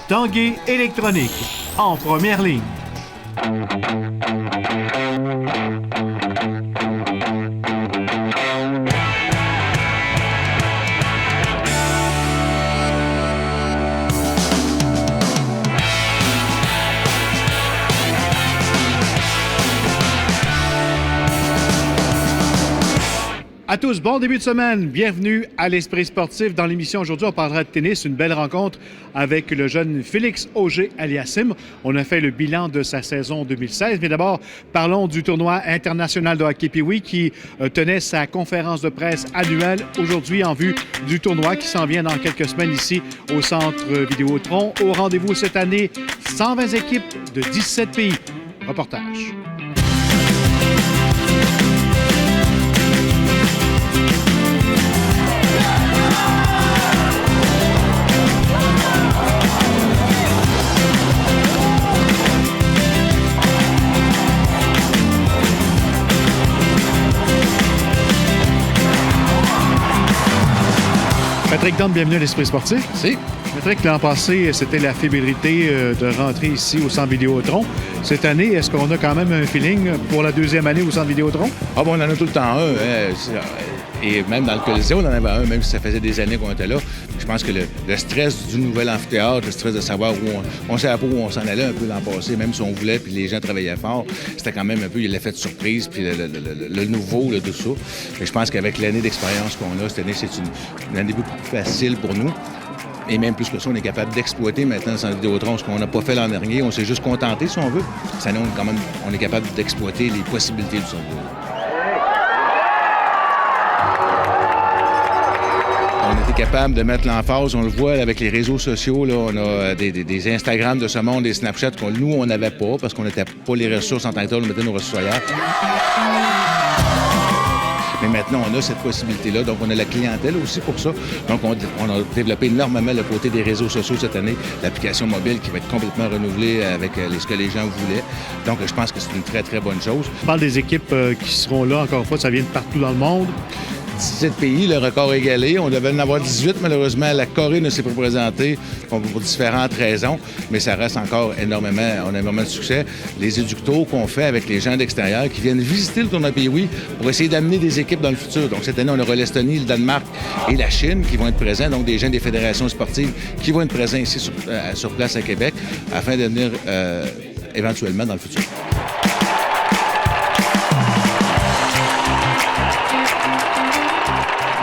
Tanguay électronique, en première ligne. À tous, bon début de semaine. Bienvenue à l'Esprit sportif. Dans l'émission aujourd'hui, on parlera de tennis. Une belle rencontre avec le jeune Félix Auger-Aliassime. On a fait le bilan de sa saison 2016. Mais d'abord, parlons du tournoi international de hockey Pee-Wee qui tenait sa conférence de presse annuelle aujourd'hui en vue du tournoi qui s'en vient dans quelques semaines ici au Centre Vidéotron. Au rendez-vous cette année, 120 équipes de 17 pays. Reportage. Patrick Dom, bienvenue à l'Esprit sportif. Merci. Patrick, l'an passé, c'était la fébrilité de rentrer ici au Centre Vidéotron. Cette année, est-ce qu'on a quand même un feeling pour la deuxième année au Centre Vidéotron? Ah bon, on en a tout le temps un. Et même dans le Colisée, on en avait un, même si ça faisait des années qu'on était là. Je pense que le stress du nouvel amphithéâtre, le stress de savoir où on savait pas où on s'en allait un peu l'an passé, même si on voulait, puis les gens travaillaient fort, c'était quand même un peu l'effet de surprise, puis le nouveau, tout ça. Et je pense qu'avec l'année d'expérience qu'on a, cette année, c'est une année beaucoup plus facile pour nous. Et même plus que ça, on est capable d'exploiter maintenant dans le Vidéotron, ce qu'on n'a pas fait l'an dernier. On s'est juste contenté, si on veut. Cette année, on est capable d'exploiter les possibilités du Centre Vidéotron. On était capable de mettre l'emphase, on le voit avec les réseaux sociaux, là, on a des Instagram de ce monde, des Snapchat qu'on nous, on n'avait pas parce qu'on n'était pas les ressources en tant que tel, on mettait nos ressources ailleurs. Mais maintenant, on a cette possibilité-là. Donc, on a la clientèle aussi pour ça. Donc, on a développé énormément le côté des réseaux sociaux cette année. L'application mobile qui va être complètement renouvelée avec ce que les gens voulaient. Donc, je pense que c'est une très, très bonne chose. On parle des équipes qui seront là, encore une fois, ça vient de partout dans le monde. 17 pays, le record égalé. On devait en avoir 18, malheureusement. La Corée ne s'est pas présentée pour différentes raisons, mais ça reste encore énormément, on a énormément de succès. Les éducteurs qu'on fait avec les gens d'extérieur qui viennent visiter le tournoi Pee-Wee pour essayer d'amener des équipes dans le futur. Donc, cette année, on aura l'Estonie, le Danemark et la Chine qui vont être présents, donc des gens des fédérations sportives qui vont être présents ici sur place à Québec afin de venir éventuellement dans le futur.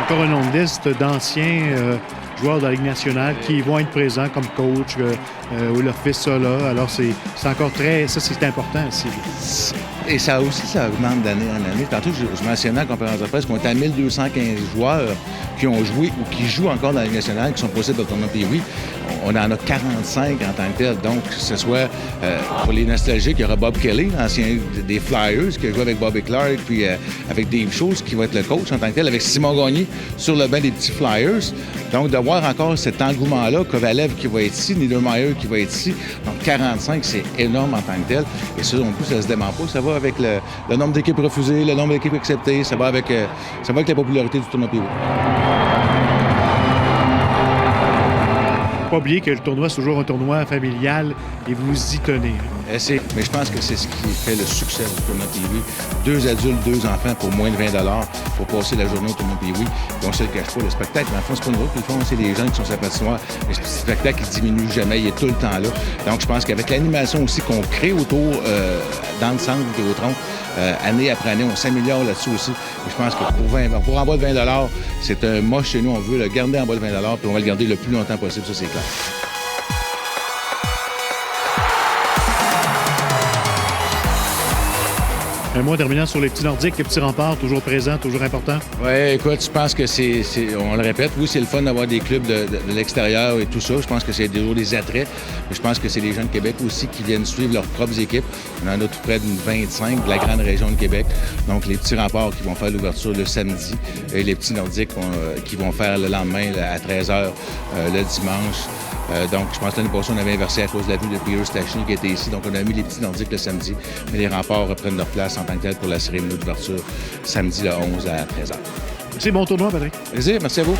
Encore une longue liste d'anciens joueurs de la Ligue nationale qui vont être présents comme coach ou leur fils ça là. Alors, c'est encore très... Ça, c'est important aussi. Et ça aussi, ça augmente d'année en année. Tantôt, je mentionnais en conférence de presse qu'on est à 1215 joueurs qui ont joué ou qui jouent encore dans la Ligue nationale, qui sont possibles dans le tournoi Pee-Wee. On en a 45 en tant que tel. Donc, que ce soit pour les nostalgiques, il y aura Bob Kelly, l'ancien des Flyers, qui a joué avec Bobby Clark, puis avec Dave Schultz, qui va être le coach en tant que tel, avec Simon Gagné sur le banc des petits Flyers. Donc, de voir encore cet engouement-là, Kovalev qui va être ici, Niedermayer qui va être ici. Donc, 45, c'est énorme en tant que tel. Et ça, non plus, ça se dément pas. Ça va avec le nombre d'équipes refusées, le nombre d'équipes acceptées. Ça va avec la popularité du tournoi Pee-Wee. Pas oublier que le tournoi, c'est toujours un tournoi familial et vous y tenez. Mais je pense que c'est ce qui fait le succès du tournoi Pee-Wee. 2 adultes, 2 enfants pour moins de 20 $ pour passer la journée au tournoi Pee-Wee. On ne se le cache pas, le spectacle, mais en fond, c'est pas une route. Ils font, c'est les gens qui sont sur la patinoire. Le spectacle, il diminue jamais, il est tout le temps là. Donc, je pense qu'avec l'animation aussi qu'on crée autour, dans le centre Vidéotron, année après année, on s'améliore là-dessus aussi. Et je pense que pour en bas de 20 $, c'est un moche chez nous. On veut le garder en bas de 20 $, puis on va le garder le plus longtemps possible. Ça, c'est clair. Un mot terminant sur les petits Nordiques, les petits remparts, toujours présents, toujours importants. Oui, écoute, je pense que on le répète, oui, c'est le fun d'avoir des clubs de l'extérieur et tout ça. Je pense que c'est toujours des attraits. Mais je pense que c'est les gens de Québec aussi qui viennent suivre leurs propres équipes. On en a tout près d'une 25 de la grande région de Québec. Donc, les petits remparts qui vont faire l'ouverture le samedi et les petits Nordiques qui vont faire le lendemain à 13h le dimanche. Donc, je pense que l'année passée, on avait inversé à cause de la vue de Peter Stachny qui était ici. Donc, on a mis les petits Nordiques le samedi. Mais les remparts reprennent leur place en tant que tel pour la cérémonie d'ouverture samedi le 11 à 13h. C'est bon tournoi, Patrick. Plaisir, merci à vous.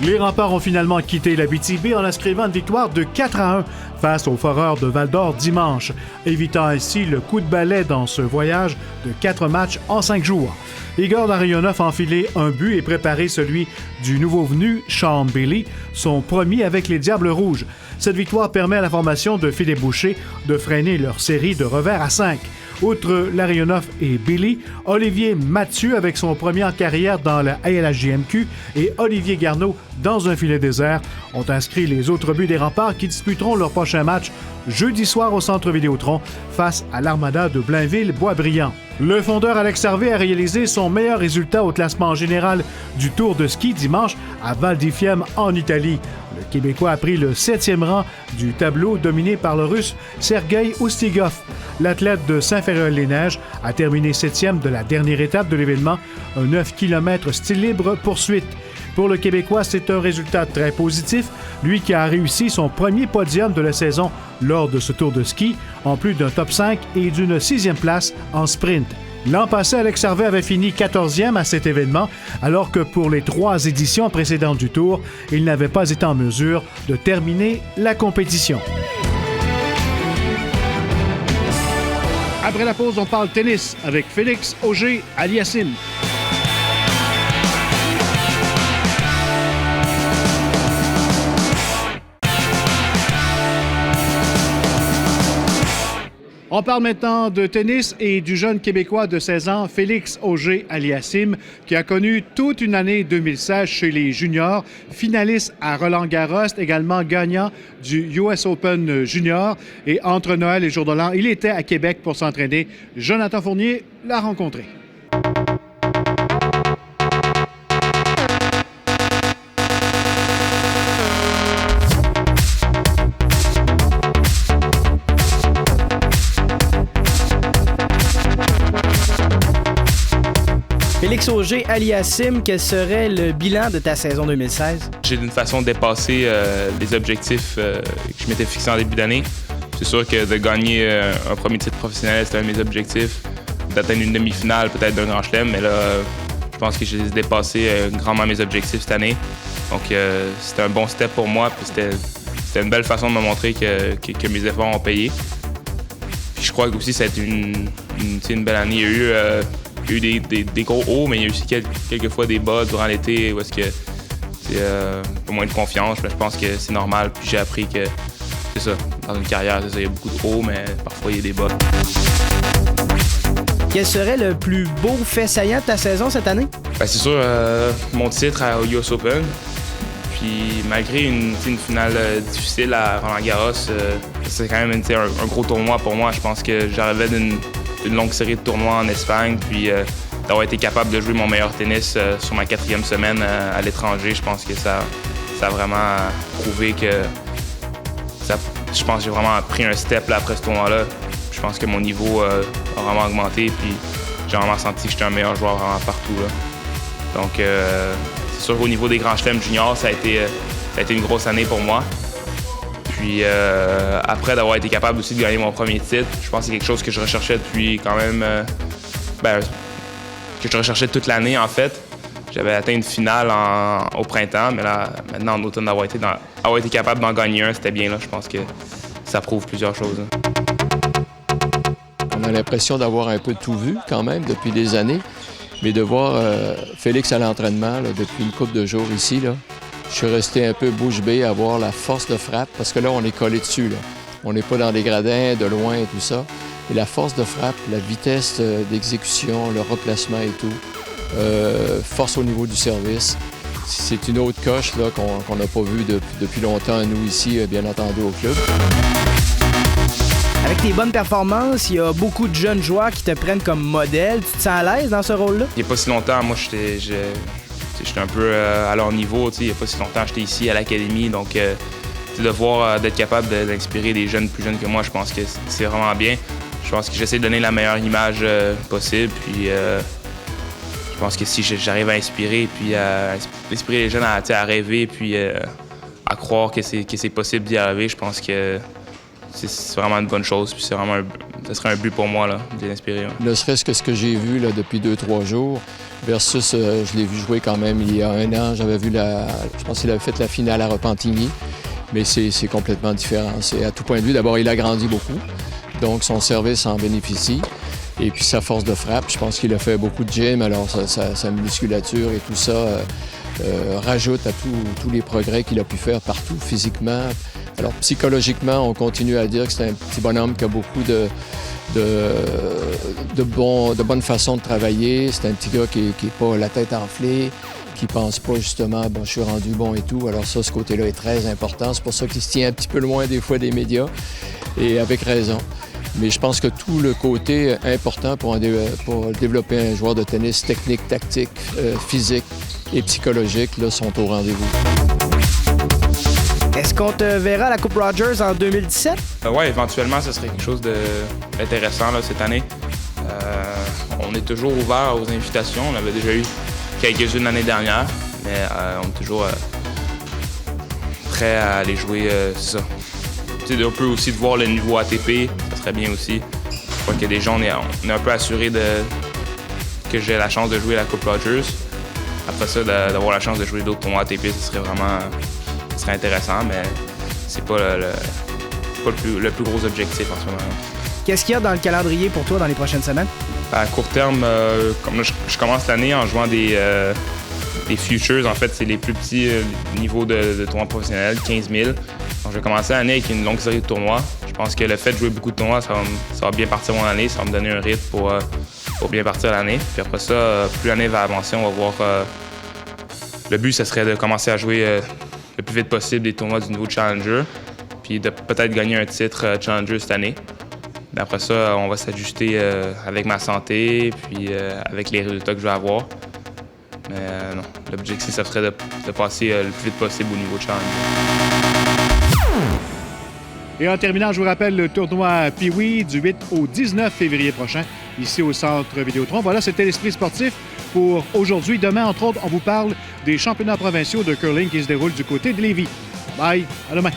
Les Remparts ont finalement quitté l'Abitibi en inscrivant une victoire de 4-1 face aux Foreurs de Val-d'Or dimanche, évitant ainsi le coup de balai dans ce voyage de 4 matchs en 5 jours. Igor Larionov a enfilé un but et préparé celui du nouveau venu, Sean Bailey, son premier avec les Diables Rouges. Cette victoire permet à la formation de Philippe Boucher de freiner leur série de revers à 5. Outre Larionov et Billy, Olivier Mathieu avec son premier en carrière dans la ALHJMQ et Olivier Garneau dans un filet désert ont inscrit les autres buts des Remparts qui disputeront leur prochain match jeudi soir au Centre Vidéotron face à l'Armada de Blainville-Boisbriand. Le fondeur Alex Harvey a réalisé son meilleur résultat au classement général du Tour de ski dimanche à Val di Fiemme en Italie. Le Québécois a pris le 7e rang du tableau dominé par le Russe Sergueï Oustigov. L'athlète de Saint-Féréol-les-Neiges a terminé 7e de la dernière étape de l'événement, un 9 km style libre poursuite. Pour le Québécois, c'est un résultat très positif, lui qui a réussi son premier podium de la saison lors de ce tour de ski, en plus d'un top 5 et d'une 6e place en sprint. L'an passé, Alex Harvey avait fini 14e à cet événement, alors que pour les 3 éditions précédentes du Tour, il n'avait pas été en mesure de terminer la compétition. Après la pause, on parle tennis avec Félix Auger-Aliassime. On parle maintenant de tennis et du jeune Québécois de 16 ans, Félix Auger-Aliassime, qui a connu toute une année 2016 chez les juniors, finaliste à Roland-Garros, également gagnant du US Open junior. Et entre Noël et Jour de l'An, il était à Québec pour s'entraîner. Jonathan Fournier l'a rencontré. Félix Auger-Aliassime, quel serait le bilan de ta saison 2016? J'ai d'une façon dépassé les objectifs que je m'étais fixés en début d'année. C'est sûr que de gagner un premier titre professionnel, c'était un de mes objectifs. D'atteindre une demi-finale, peut-être d'un grand chelem, mais là, je pense que j'ai dépassé grandement mes objectifs cette année. Donc, c'était un bon step pour moi, puis c'était une belle façon de me montrer que mes efforts ont payé. Puis je crois que aussi ça a été une belle année. Il y a eu des gros hauts, mais il y a eu aussi quelques fois des bas durant l'été où est-ce que c'est un peu moins de confiance. Mais je pense que c'est normal. Puis j'ai appris que c'est ça. Dans une carrière, c'est ça, il y a beaucoup de hauts, mais parfois il y a des bas. Quel serait le plus beau fait saillant de ta saison cette année? Ben, c'est sûr, mon titre au US Open. Puis malgré une finale difficile à Roland-Garros, c'est quand même un gros tournoi pour moi. Je pense que j'arrivais d'une longue série de tournois en Espagne, puis d'avoir été capable de jouer mon meilleur tennis sur ma 4e semaine à l'étranger, je pense que ça a vraiment prouvé que je pense que j'ai vraiment pris un step là, après ce tournoi-là. Je pense que mon niveau a vraiment augmenté, puis j'ai vraiment senti que j'étais un meilleur joueur vraiment partout là. Donc c'est sûr qu'au niveau des grands chelems juniors, ça a été une grosse année pour moi. Puis après d'avoir été capable aussi de gagner mon premier titre, je pense que c'est quelque chose que je recherchais depuis quand même... que je recherchais toute l'année en fait. J'avais atteint une finale au printemps, mais là, maintenant en automne, avoir été capable d'en gagner un, c'était bien là. Je pense que ça prouve plusieurs choses. On a l'impression d'avoir un peu tout vu quand même depuis des années, mais de voir Félix à l'entraînement là, depuis une couple de jours ici, là, je suis resté un peu bouche bée à voir la force de frappe, parce que là, on est collé dessus. Là. On n'est pas dans les gradins, de loin et tout ça. Et la force de frappe, la vitesse d'exécution, le replacement et tout, force au niveau du service, c'est une autre coche là, qu'on n'a pas vue depuis longtemps, nous ici, bien entendu, au club. Avec tes bonnes performances, il y a beaucoup de jeunes joueurs qui te prennent comme modèle. Tu te sens à l'aise dans ce rôle-là? Il n'y a pas si longtemps, moi, j'étais un peu à leur niveau. Il n'y a pas si longtemps, j'étais ici à l'académie. Donc, de voir, d'être capable d'inspirer des jeunes plus jeunes que moi, je pense que c'est vraiment bien. Je pense que j'essaie de donner la meilleure image possible. Puis, je pense que si j'arrive à inspirer, puis à inspirer les jeunes à rêver, puis à croire que c'est possible d'y arriver, je pense que c'est vraiment une bonne chose. Puis c'est vraiment ça serait un but pour moi, là, de l'inspirer. Ouais. Ne serait-ce que ce que j'ai vu là, depuis 2-3 jours versus, je l'ai vu jouer quand même il y a un an. J'avais vu je pense qu'il avait fait la finale à Repentigny, mais c'est complètement différent. C'est à tout point de vue. D'abord, il a grandi beaucoup, donc son service en bénéficie. Et puis sa force de frappe, je pense qu'il a fait beaucoup de gym, alors sa musculature et tout ça rajoute à tous les progrès qu'il a pu faire partout, physiquement. Alors psychologiquement, on continue à dire que c'est un petit bonhomme qui a beaucoup de bonnes façons de travailler. C'est un petit gars qui n'est pas la tête enflée, qui pense pas justement, bon, je suis rendu bon et tout. Alors ça, ce côté-là est très important. C'est pour ça qu'il se tient un petit peu loin des fois des médias, et avec raison. Mais je pense que tout le côté important pour développer un joueur de tennis technique, tactique, physique et psychologique, là, sont au rendez-vous. Est-ce qu'on te verra à la Coupe Rogers en 2017? Oui, éventuellement, ce serait quelque chose d'intéressant là, cette année. On est toujours ouvert aux invitations. On avait déjà eu quelques-unes l'année dernière, mais on est toujours prêt à aller jouer, c'est ça. Un peu aussi de voir le niveau ATP, ça serait bien aussi. Je crois qu'il y a des gens, on est un peu assuré que j'ai la chance de jouer à la Coupe Rogers. Après ça, d'avoir la chance de jouer d'autres tournois ATP, ce serait intéressant, mais c'est pas le plus gros objectif en ce moment. Qu'est-ce qu'il y a dans le calendrier pour toi dans les prochaines semaines? À court terme, comme là, je commence l'année en jouant des futures. En fait, c'est les plus petits niveaux de tournois professionnels, 15 000. Donc, je vais commencer l'année avec une longue série de tournois. Je pense que le fait de jouer beaucoup de tournois, ça va bien partir mon année. Ça va me donner un rythme pour bien partir l'année. Puis après ça, plus l'année va avancer, on va voir... le but, ce serait de commencer à jouer le plus vite possible des tournois du niveau Challenger, puis de peut-être gagner un titre Challenger cette année. Après ça, on va s'ajuster avec ma santé, puis avec les résultats que je vais avoir. Mais non, l'objectif, ça serait de passer le plus vite possible au niveau Challenger. Et en terminant, je vous rappelle le tournoi Pee-Wee du 8 au 19 février prochain, ici au Centre Vidéotron. Voilà, c'était l'Esprit sportif pour aujourd'hui. Demain, entre autres, on vous parle des championnats provinciaux de curling qui se déroulent du côté de Lévis. Bye, à demain.